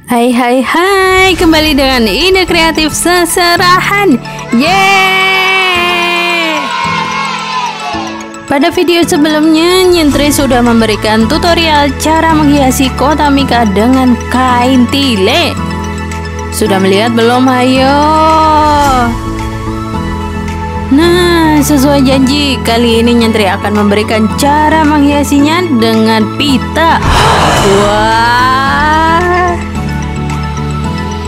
Hai hai hai, kembali dengan ide kreatif seserahan. Yeay! Pada video sebelumnya, Nyentri sudah memberikan tutorial cara menghiasi kota Mika dengan kain tile. Sudah melihat belum? Ayo! Nah, sesuai janji, kali ini Nyentri akan memberikan cara menghiasinya dengan pita. Wah!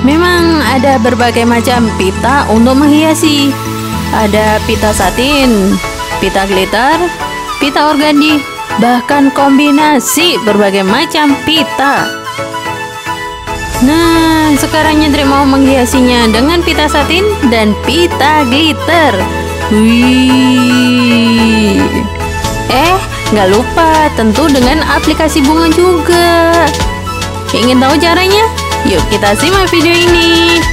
Memang ada berbagai macam pita untuk menghiasi. Ada pita satin, pita glitter, pita organdi, bahkan kombinasi berbagai macam pita. Nah, sekarang Nyentri mau menghiasinya dengan pita satin dan pita glitter. Wih. Nggak lupa tentu dengan aplikasi bunga juga. Ingin tahu caranya? Yuk kita simak video ini.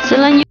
Selanjutnya